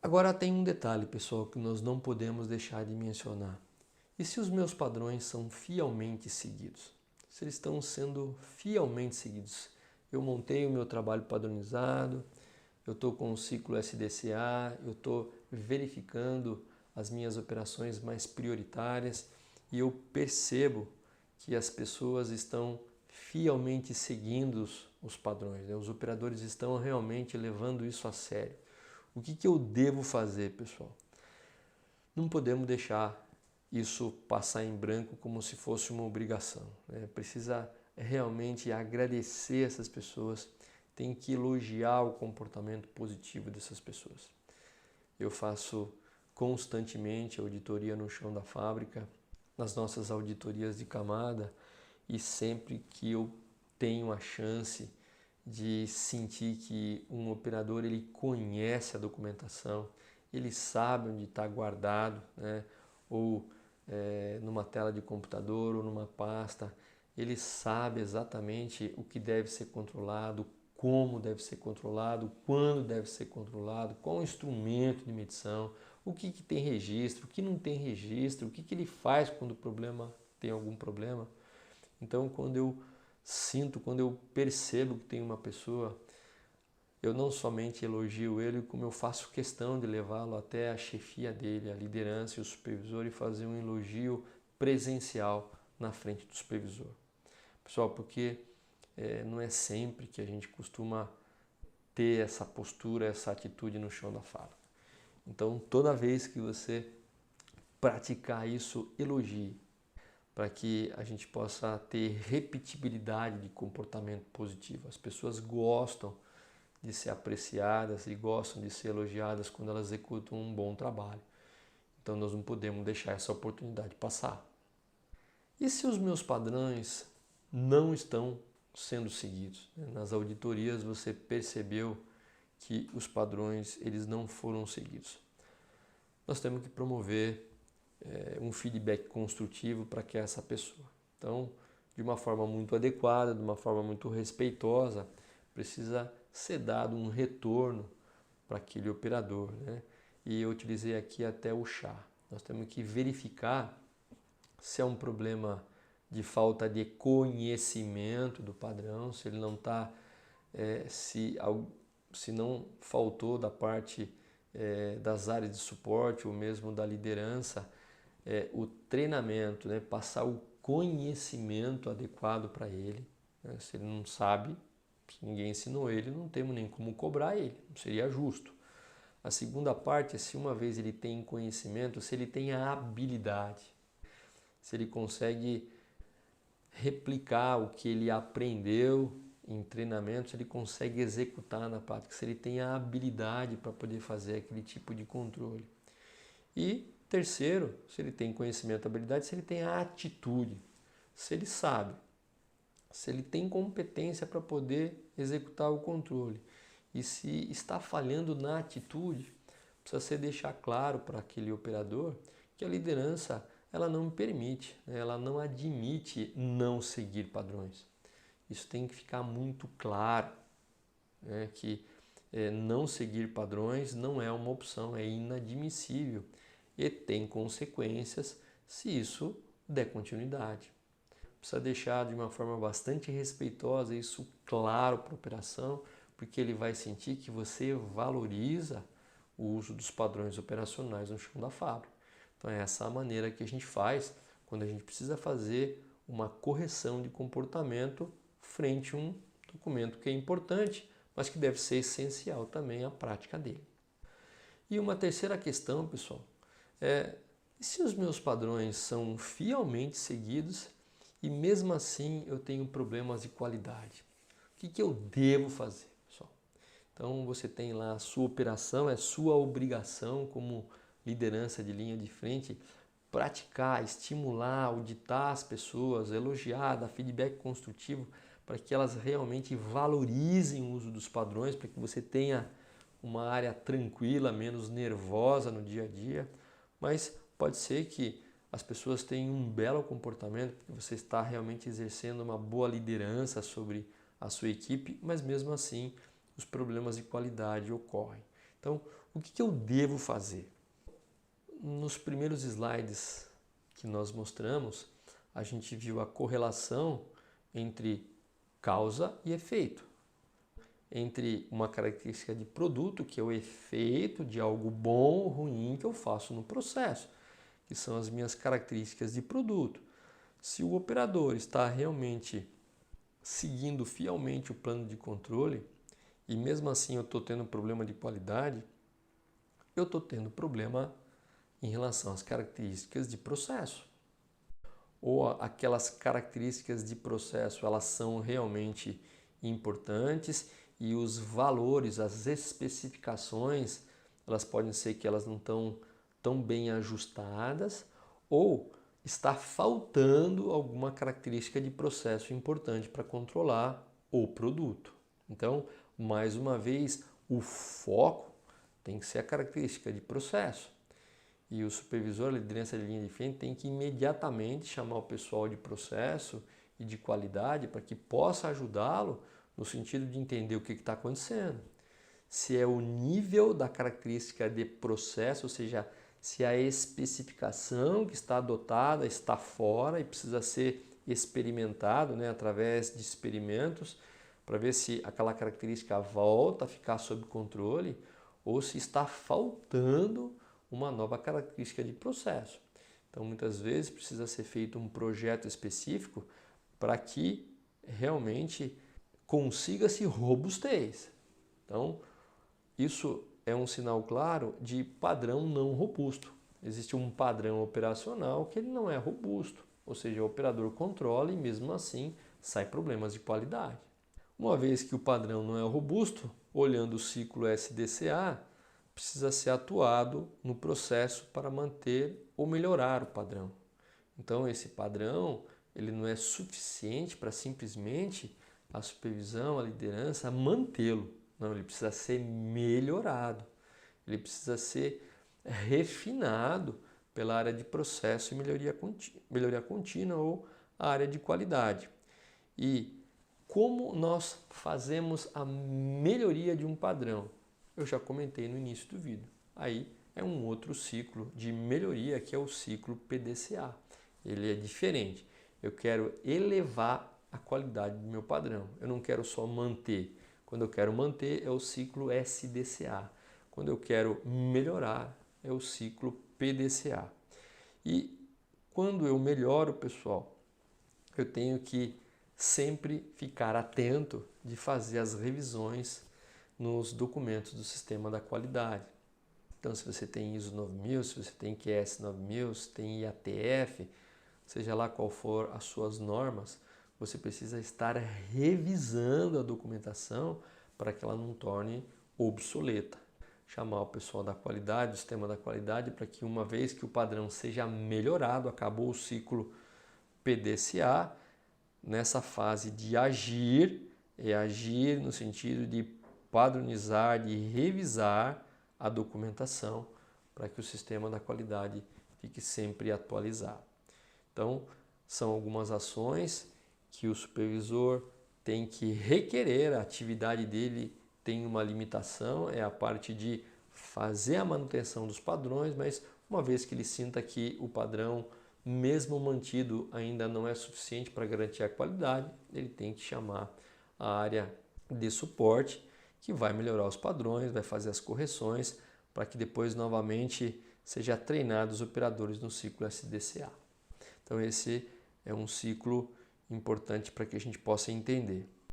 Agora tem um detalhe, pessoal, que nós não podemos deixar de mencionar. E se os meus padrões são fielmente seguidos? Se eles estão sendo fielmente seguidos? Eu montei o meu trabalho padronizado, eu estou com o ciclo SDCA, eu estou verificando as minhas operações mais prioritárias e eu percebo que as pessoas estão fielmente seguindo os padrões, né? Os operadores estão realmente levando isso a sério. O que eu devo fazer, pessoal? Não podemos deixar isso passar em branco como se fosse uma obrigação, né? Precisa realmente agradecer essas pessoas, tem que elogiar o comportamento positivo dessas pessoas. Eu faço constantemente auditoria no chão da fábrica, nas nossas auditorias de camada, e sempre que eu tenho a chance de sentir que um operador ele conhece a documentação, ele sabe onde está guardado, né? Ou numa tela de computador ou numa pasta, ele sabe exatamente o que deve ser controlado, como deve ser controlado, quando deve ser controlado, qual o instrumento de medição, o que tem registro, o que não tem registro, o que ele faz quando o problema tem algum problema. Então, quando eu percebo que tem uma pessoa, eu não somente elogio ele, como eu faço questão de levá-lo até a chefia dele, a liderança e o supervisor, e fazer um elogio presencial na frente do supervisor. Pessoal, porque não é sempre que a gente costuma ter essa postura, essa atitude no chão da fábrica. Então, toda vez que você praticar isso, elogie, para que a gente possa ter repetibilidade de comportamento positivo. As pessoas gostam de ser apreciadas e gostam de ser elogiadas quando elas executam um bom trabalho. Então nós não podemos deixar essa oportunidade passar. E se os meus padrões não estão sendo seguidos? Nas auditorias você percebeu que os padrões eles não foram seguidos. Nós temos que promover um feedback construtivo para que essa pessoa. Então, de uma forma muito adequada, de uma forma muito respeitosa, precisa ser dado um retorno para aquele operador, né? E eu utilizei aqui até o chá. Nós temos que verificar se é um problema de falta de conhecimento do padrão, se ele não está, se não faltou da parte das áreas de suporte ou mesmo da liderança, o treinamento, né? Passar o conhecimento adequado para ele, né? Se ele não sabe, se ninguém ensinou ele, não temos nem como cobrar ele, não seria justo. A segunda parte é se uma vez ele tem conhecimento, se ele tem a habilidade, se ele consegue replicar o que ele aprendeu em treinamento, se ele consegue executar na prática, se ele tem a habilidade para poder fazer aquele tipo de controle. E terceiro, se ele tem conhecimento, habilidade, se ele tem a atitude, se ele sabe, se ele tem competência para poder executar o controle. E se está falhando na atitude, precisa ser deixar claro para aquele operador que a liderança ela não permite, ela não admite não seguir padrões. Isso tem que ficar muito claro, né, que não seguir padrões não é uma opção, é inadmissível e tem consequências se isso der continuidade. Precisa deixar de uma forma bastante respeitosa isso claro para a operação, porque ele vai sentir que você valoriza o uso dos padrões operacionais no chão da fábrica. Então é essa a maneira que a gente faz quando a gente precisa fazer uma correção de comportamento frente a um documento que é importante, mas que deve ser essencial também a prática dele. E uma terceira questão, pessoal, se os meus padrões são fielmente seguidos e mesmo assim eu tenho problemas de qualidade, o que eu devo fazer, pessoal? Então você tem lá a sua operação, é sua obrigação como liderança de linha de frente praticar, estimular, auditar as pessoas, elogiar, dar feedback construtivo para que elas realmente valorizem o uso dos padrões, para que você tenha uma área tranquila, menos nervosa no dia a dia. Mas pode ser que as pessoas tenham um belo comportamento, porque você está realmente exercendo uma boa liderança sobre a sua equipe, mas mesmo assim os problemas de qualidade ocorrem. Então, o que eu devo fazer? Nos primeiros slides que nós mostramos, a gente viu a correlação entre causa e efeito, entre uma característica de produto, que é o efeito de algo bom ou ruim que eu faço no processo, que são as minhas características de produto. Se o operador está realmente seguindo fielmente o plano de controle e mesmo assim eu estou tendo problema de qualidade, eu estou tendo problema em relação às características de processo. Ou aquelas características de processo, elas são realmente importantes e os valores, as especificações, elas podem ser que elas não estão tão bem ajustadas, ou está faltando alguma característica de processo importante para controlar o produto. Então, mais uma vez, o foco tem que ser a característica de processo. E o supervisor, a liderança de linha de frente, tem que imediatamente chamar o pessoal de processo e de qualidade para que possa ajudá-lo no sentido de entender o que está acontecendo. Se é o nível da característica de processo, ou seja, se a especificação que está adotada está fora e precisa ser experimentado, né, através de experimentos, para ver se aquela característica volta a ficar sob controle ou se está faltando uma nova característica de processo. Então, muitas vezes precisa ser feito um projeto específico para que realmente consiga-se robustez. Então, isso é um sinal claro de padrão não robusto. Existe um padrão operacional que ele não é robusto, ou seja, o operador controla e mesmo assim sai problemas de qualidade. Uma vez que o padrão não é robusto, olhando o ciclo SDCA, precisa ser atuado no processo para manter ou melhorar o padrão. Então, esse padrão ele não é suficiente para simplesmente a supervisão, a liderança mantê-lo. Não, ele precisa ser melhorado. Ele precisa ser refinado pela área de processo e melhoria contínua ou a área de qualidade. E como nós fazemos a melhoria de um padrão? Eu já comentei no início do vídeo. Aí é um outro ciclo de melhoria que é o ciclo PDCA. Ele é diferente. Eu quero elevar a qualidade do meu padrão. Eu não quero só manter. Quando eu quero manter é o ciclo SDCA. Quando eu quero melhorar é o ciclo PDCA. E quando eu melhoro, pessoal, eu tenho que sempre ficar atento de fazer as revisões nos documentos do sistema da qualidade. Então, se você tem ISO 9000, se você tem QS 9000, se tem IATF, seja lá qual for as suas normas, você precisa estar revisando a documentação para que ela não torne obsoleta. Chamar o pessoal da qualidade, do sistema da qualidade, para que uma vez que o padrão seja melhorado, acabou o ciclo PDCA, nessa fase de agir, agir no sentido de padronizar, de revisar a documentação para que o sistema da qualidade fique sempre atualizado. Então, são algumas ações que o supervisor tem que requerer, a atividade dele tem uma limitação, é a parte de fazer a manutenção dos padrões, mas uma vez que ele sinta que o padrão, mesmo mantido, ainda não é suficiente para garantir a qualidade, ele tem que chamar a área de suporte, que vai melhorar os padrões, vai fazer as correções, para que depois novamente seja treinado os operadores no ciclo SDCA. Então esse é um ciclo importante para que a gente possa entender.